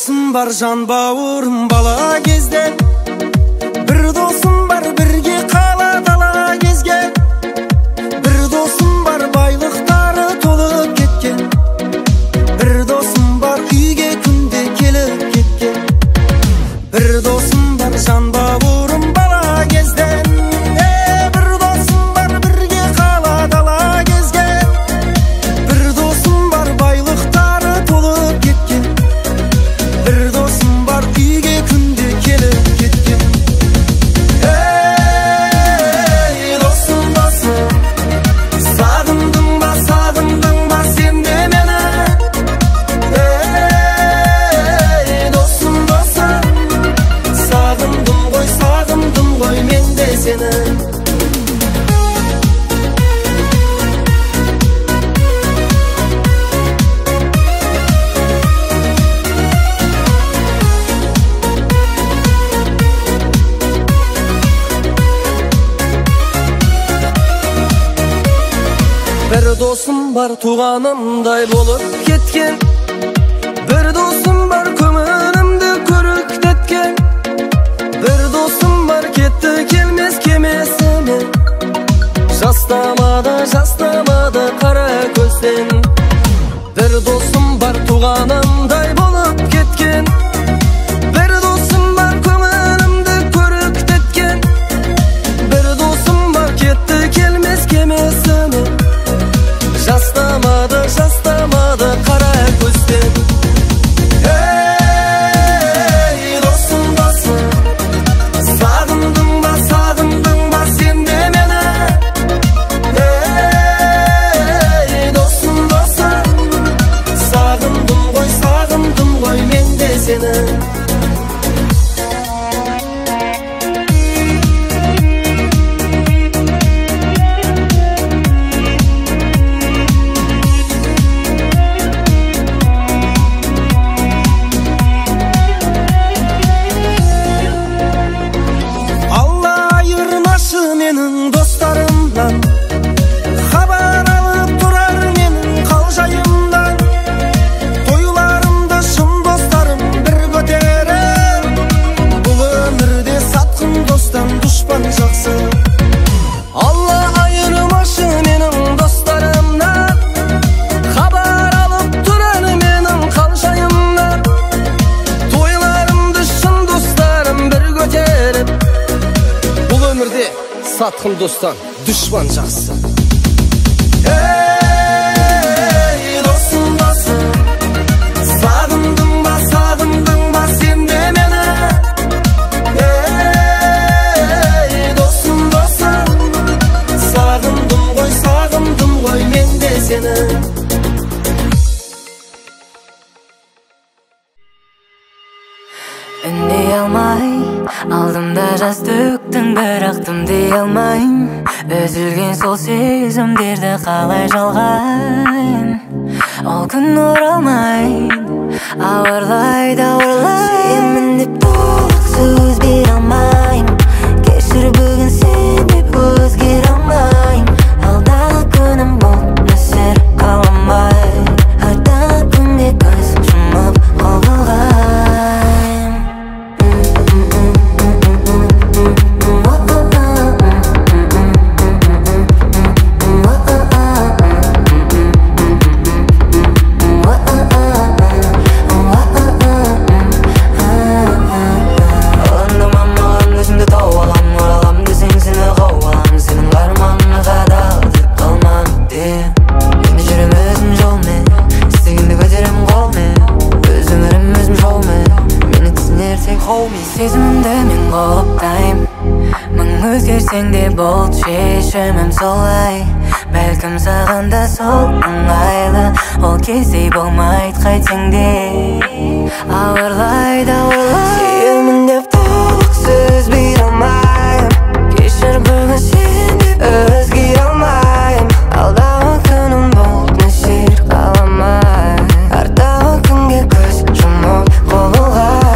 досым бар жан бауырым бала кезден, бір досым бар бірге қалады ала кезген, бір досым бар байлықтары толып кеткен, бір досым бар үйге күнде келіп кеткен, бір досым бар жан бауырым бала кезден, бір досым бар бірге қалады ала кезген, бір досым бар байлықтары толып кеткен, бір досым бар үйге күнде келіп кеткен. Ей досым, досым, сағындың ба сен де мені? Ей досым, досым, сағындым ғой мен де сені. Bir dosum var tuğanımday bolup ketken, bir dosum var kömürümde körüktetken, bir dosum var ketti kelmez kemesine, jastamadı kara gözden. Bir dosum var tuğanımday bolup ketken, bir dosum var kömürümde körüktetken, bir dosum var ketti kelmez kemesine, Jastamadı kara gözden. Ey dostum, dostum, sağındın ba sen de meni? Ey dostum, dostum, sağındım ғой men de seni. Менің достарымнан хабар алып тұрар менің қалжайымдан, тойларымды шын достарым бір көтерер, бұл өмірде сатқын достан дұшпан жақсы. Алла айырмашы менің достарымнан, хабар алып тұрар менің қалжайымдан, тойларымды шын достарым бір көтеріп, бұл өмірде сатқын достан düşman жақсы. Ей досым, досым, сағындың ба сен де мені? Ей досым, досым, сағындым ғой мен де сені. Үндей алмай, алдымда жас төктің, бірақ дей алмайым. Үзілген сол сезімдерді қалай жалғайым? Ол күн оралмай, ауырлайды. Сүйемін деп толық сөз бере алмайым, кешір бүгін сен деп өзгере алмайым. Алдағы күнім бол нөсер қаламай, ардағы күнде көз жұмып қол бұлғайым. Сезімімді мен қолыптайым, мың өзгерсең де бол шешімім солай. Бәлкім саған да сол ыңғайлы, ол кезде болмайды қайтсең де. Ауырлайды. Сүйемін деп толық сөз бере алмайым, кешір бүгін сен деп өзгере алмайым. Алдағы күнім бол нөсер қаламай, ардағы күнге көз жұмып қол бұлғай.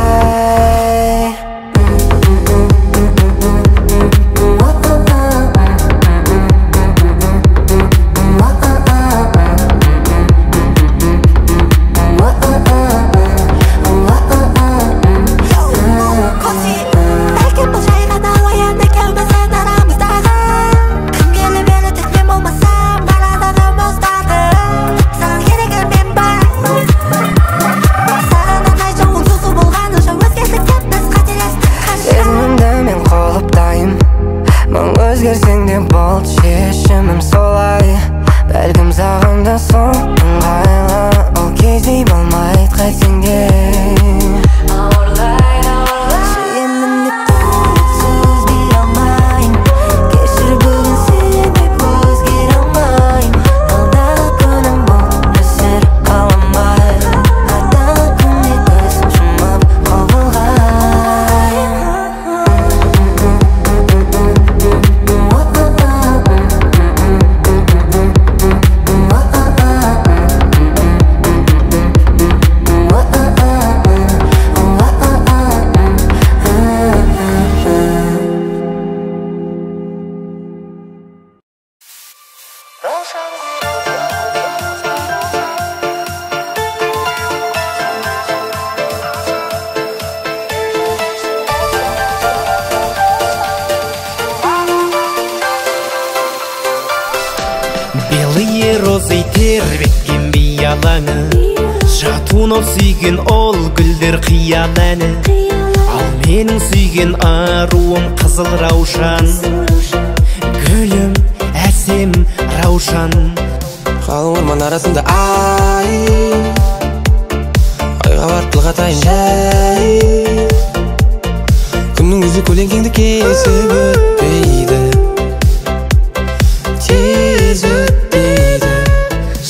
What тербеткен биялаңы, жатуын сүйген ол гүлдер қиял әні. Ал менің сүйген аруым қызыл раушан, гүлім әсем раушан. Қалың орман арасында айға барып тіл қатайын жай. Күннің өзі көлеңкеңді кесіп өтпейді, тез өтпейді.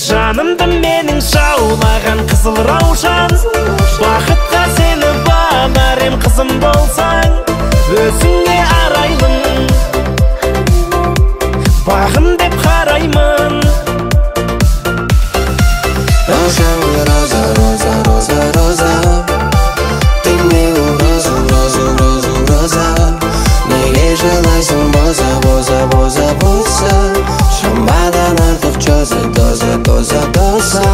Жанымды менің жаулаған қызыл раушан, бақытқа сені бағарым қызым болсаң. Өзіңе арайлым, бағым деп қараймын. Раушан гүл роза, роза, роза, роза. Ты мне розу, розу, розу, роза. Неге жылайсың боза, боза, боза, боза. Шамадан артық чоза, доза, доза, доза.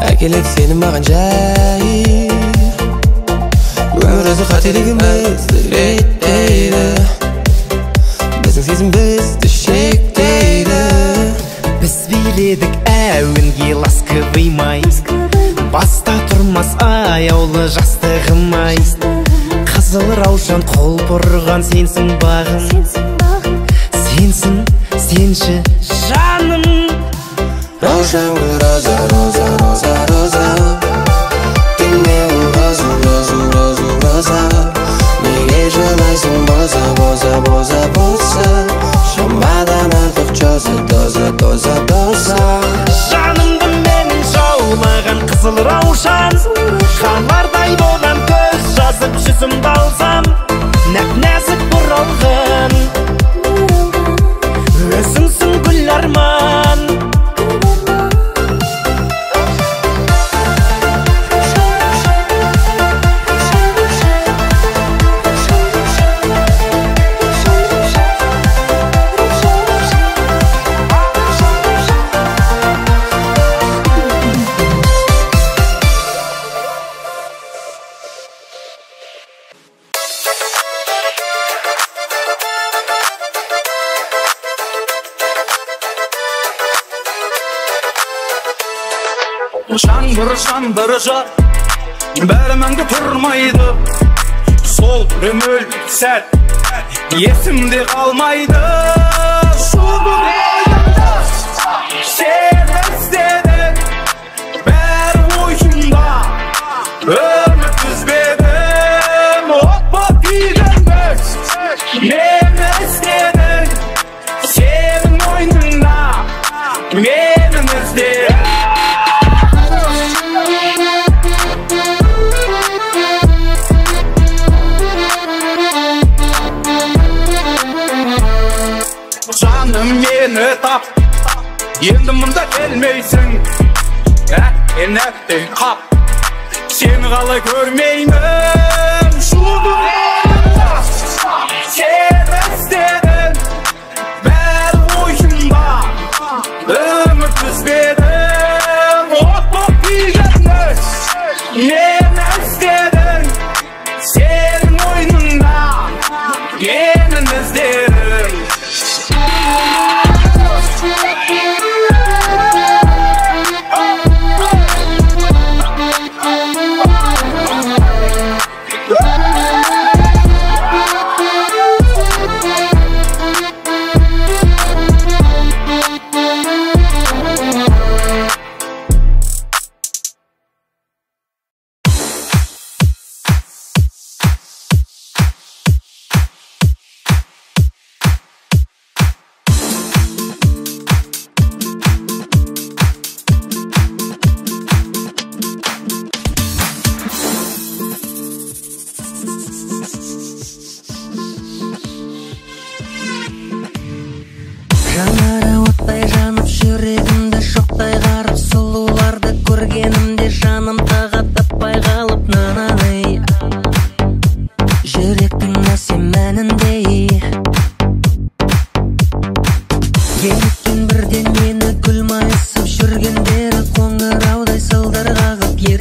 Әкеледі сені маған жай. Өмір өзі қателігімізді реттейді, біздің сезім бізді шектейді. Біз биледік әуенге ласковый май, баста тұрмас аяулы жастығым-ай. Қызыл раушан қол бұрған сенсің бағым, сенсің, сенші жаным. Раушан гүл роза, роза, роза, роза. Ты мне розу, розу, розу, роза. Неге жылайсың боза, боза, боза, боза. Шамадан артық чоза, доза, доза, доза. Жанымды менің жаулаған қызыл раушан, қалардай болған көз жазып жүзімді алсам. Нәп-нәзік бұралған, өзіңсің гүл арман. Жаңбыр жар, бәрі мәңгі тұрмайды. Сол өмір сәт есімде қалмайды. Шуды ойымда сен іздедің, бәрі ойымда үміт үзбедім. От боп күйгенбіз, мені іздедің, сенің мойныңда менің іздедің. Жаным мені тап, енді мұнда келмейсің. Әкенәттен қап, сені қалай көрмеймін. Шуды ойымда сен іздедің, бәрі ойымда үміт үзбедім. От боп күйгенбіз, мені іздедің, сенің мойныңда менің іздерім.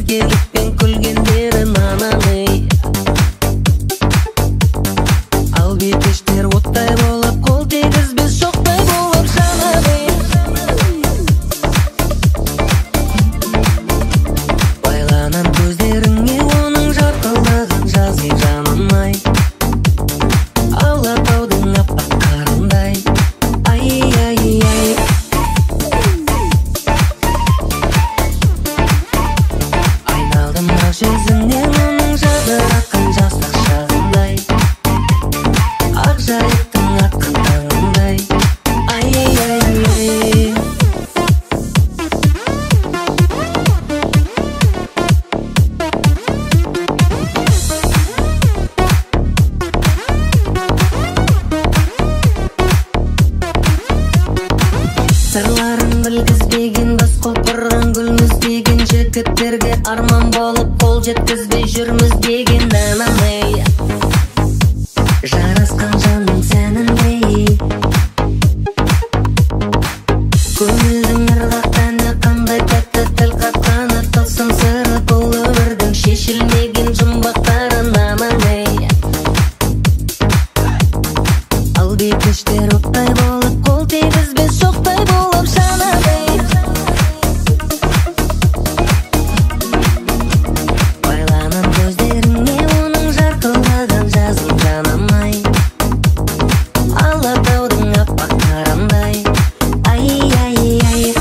еркелікпен күлгендерін анамай. Ал бикештер оттай болып, қол тигізбес шоқтай болып жанамай. Байланам көздеріңе оның жарқылдаған жази жанымай. Алатаудың аппақ қарындай. Ай-ай-ай. Айналдым ақ жүзіңнен оның жадыратқан жастық шағындай. Ақ жайықтың атқан таңындай. Ай-ай-ай. Сырларын білгізбеген, бас қопырған гүлміз деген, жігіттерге арман болып қол жеткізбей жүрміз деген анамай. Жарасқан жанның сәніндей, көңілдің ырғақ әні қандай тәтті тіл қатқаны, тылсым сыры бұл өмірдің шешілмеген жұмбақтарын анамай. Ал бикештер оттай болып, қол тигізбес шоқтай болып жанамай. Байланам көздеріңе оның жарқылдаған жазын жанамай. Алатаудың аппақ қарындай. Ай-ай-ай.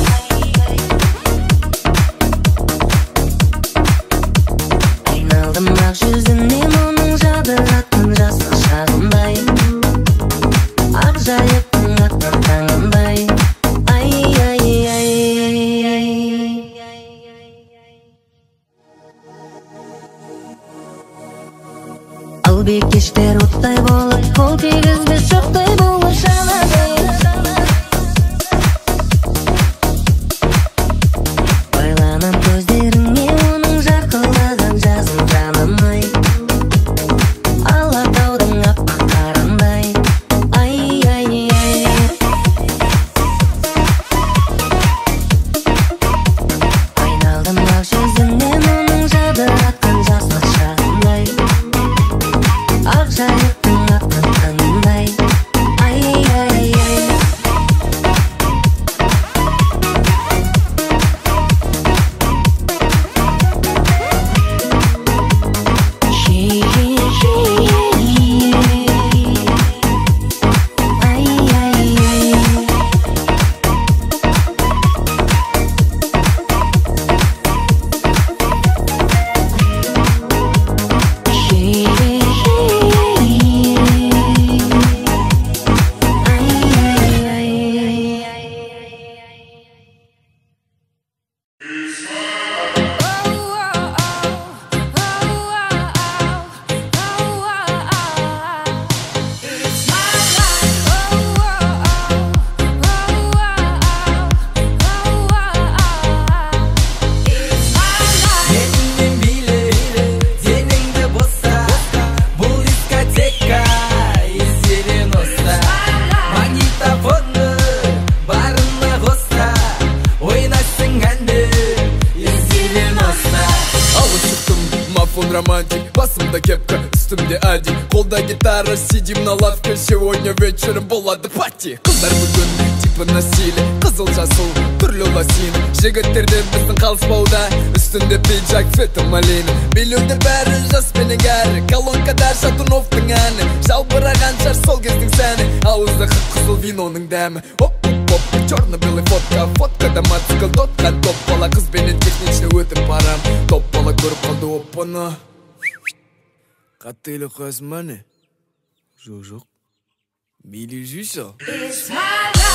Айналдым ақ жүзінен оның жадыратқан жастық шағындай. Ақ жайықтың атқан таңындай. Ай-ай-ай. Ал бикештер оттай болып, қол тигізбес шоқтай болып жанамай. Байланам көздеріңе оның жарқылдаған жазын жанамай. Алатаудың аппақ қарындай. Ай-ай-ай. Айналдым ақ жүзінен оның жадыратқан жастық шағындай. Ақ жайықтың атқан таңындай. Ай-ай-ай. Романтик, басымда кепка, үстімде ади, қолда гитара, сидим на лавке. Сегодня вечером болады пати. Қыздар бүгін типі на стиле, қызыл жасыл, түрлі лосин. Жігіттерден біздің қалыспауда, үстінде пиджак, феті малин. Миллиондер бәрі жас пенен кәрі, колонкада Шатуновтың әні. Жалбыраған жар сол кездің сәні, ауызда қып-қызыл виноның дәмі. Оп-оп-оп, черно-белый фотка, фоткада мотоцикл тотқан. Топ бала қызбенен техничный өтіп барам. Топ бала көріп қалды оппаны. Қатты елі қойасың ба не? Жоқ. Билі жүйсі?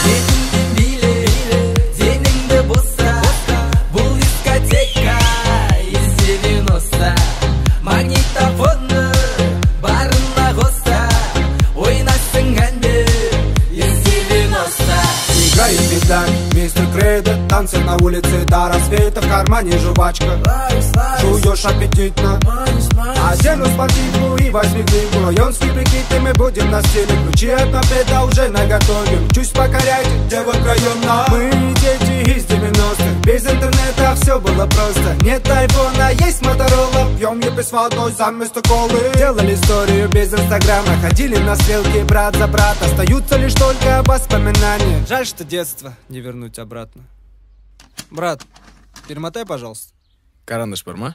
Етіңді билі, деніңді боса. Бұл дискотека, естерін оста. Магнитофоны барына қоса. Ойнасың әнді, естерін оста. Играет педаль, мистер Кредо. Танцы на улице до рассвета, в кармане жвачка. Жуешь ешь аппетитно. Одену спортивку и возьми книгу. Районские прикиды, мы будем на стиле. Ключи от мопеда уже наготове. Учусь покорять девок района. Мы дети из 90-х. Без интернета все было просто. Нет айфона, есть моторола. Пьем епи с водой заместо колы. Делали историю без инстаграма. Ходили на стрелки брат за брат. Остаются лишь только воспоминания. Жаль, что детство не вернуть обратно. Брат, перемотай, пожалуйста. Карандаш бар ма?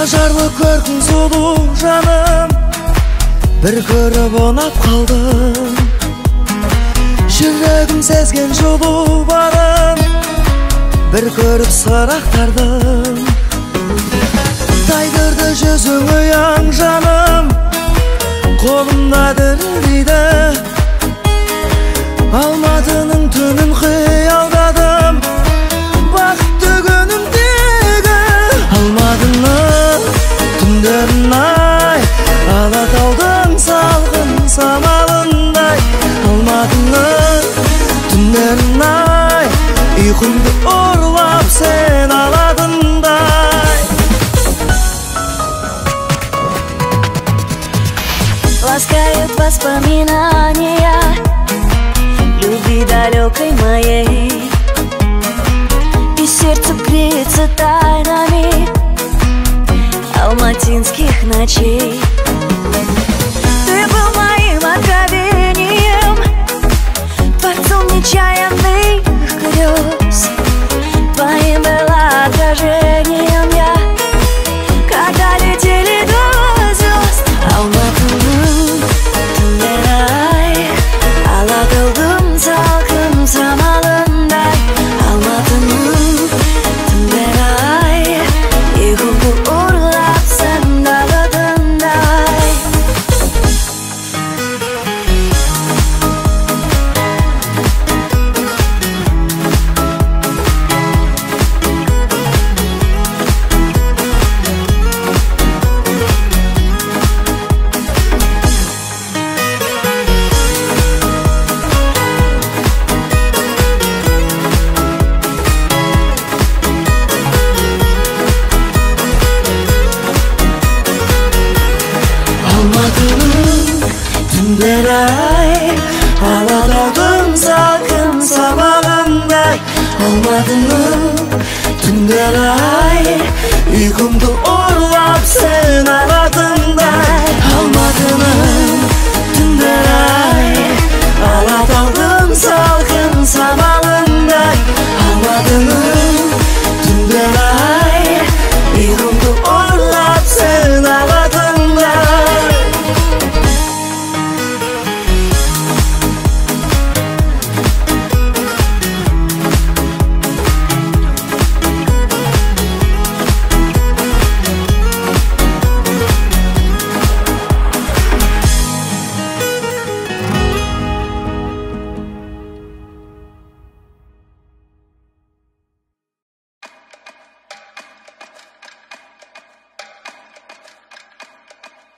Ажарлы көркің сұлу жаным, бір көріп ұнап қалдым. Жүрегім сезген жылу барын, бір көріп сырақтардым. Тайдырды жүзің ұяң жаным, қолымда дірілдейді. Алматының түнін қиялдадым, бақытты күнімдегі. Алматының түндерін ай, Алатаудың салқын самалындай. Алматының түндерін ай, ұйқымды ұрлап сен аладыңдай. Ласкают воспоминания любви далекой моей, и сердце греется тайнами алматинских ночей. Ты был моим откровением, творцом нечаянных грез. Твоим было отражением я, когда летели до звезд. Алматының түндері ай, Алатаудың салқын самалындай. Алматының түндері ай, ұйқымды ұрлап сен даладыңдай. Алматының түндері ай, Алатаудың салқын самалындай. Алматының түндері ай, ұйқымды ұрлап сен аладыңдай. Алматының түндері ай, Алатаудың салқын самалындай. Алматының түндері ай, ұйқымды ұрлап сен аладыңдай.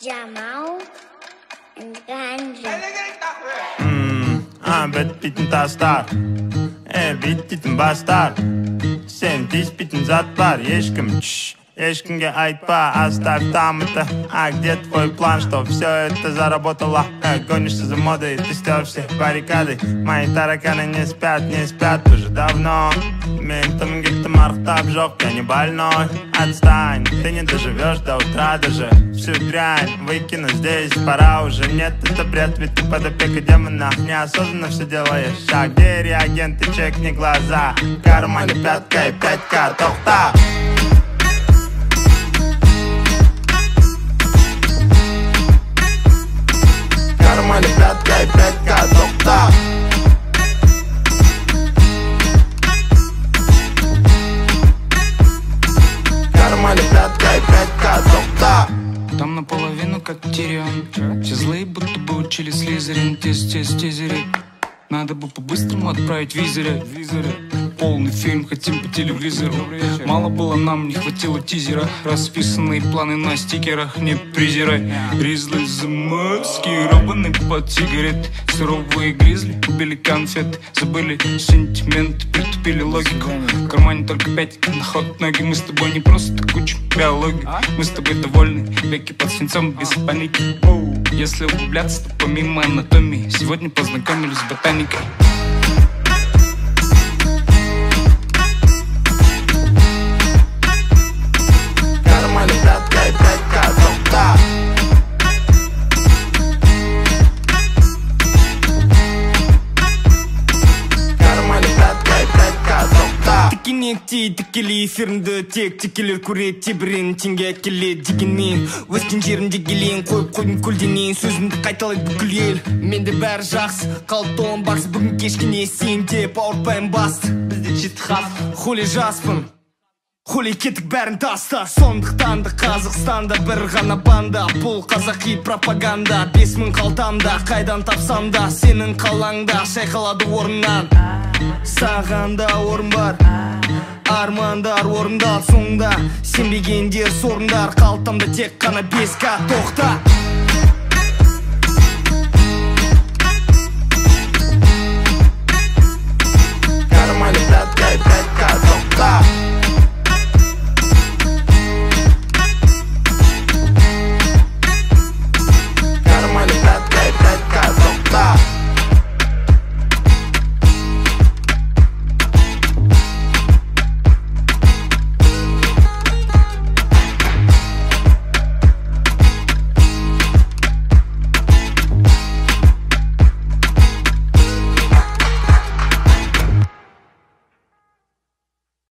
Jamal and Ganja. Bitbitten tastar, bitbitten bastar. Sen dispitten zat var, ешкім Ешкімге айтпа, оставь там это. А где твой план, что все это заработало? Гонишься за модой, ты стер все баррикады. Мои тараканы не спят уже давно. Ментом гектом архтап жёг, я не больной. Отстань, ты не доживешь до утра даже. Всю дрянь выкину здесь, пора уже. Нет, это бред, ведь ты под опекой демона. Неосознанно все делаешь. А где реагенты, чекни глаза. В кармане пятка и 5К, тохта. В кармане пятка и 5К, тохта. В кармане пятка и 5К, тохта. Там наполовину как Тирион. Все злые будто бы учили Слизерин. Тизерить. Надо бы по-быстрому отправить визоры. Полный фильм хотим по телевизору. Мало было, нам не хватило тизера. Расписанные планы на стикерах, не презирай. Гризли заморские, робаны под сигарет. Суровые гризли убили конфет. Забыли сентименты, притупили логику. В кармане только 5 на ход ноги. Мы с тобой не просто куча биологии. Мы с тобой довольны, веки под свинцом без паники. Если углубляться, то помимо анатомии сегодня познакомились с ботаникой. В кармане пятка и 5К, тохта. В кармане пятка и 5К, тохта. Тікенектей тікелей эфирімді тек текелер көрет тебірен теңге әкелет дегенмен өскен жерімде келейін қойып қойдым көлденең сөзімді қайталайды бүкіл ел менде бәрі жақсы қалыпты он бақсы бүгін кешке не істейін деп ауыртпаймын басты бізде жеті хат хули жаспын хули кеттік бәрін таста сондықтан да Қазақстанда бір ғана банда бұл қазақи пропаганда 5000 қалтамда қайдан тапсам да сенің қалаңда шайқалады орыннан саған да орын бар армандар орындалды соңында сенбегендер сорындар қалтамда тек қана 5К тоқта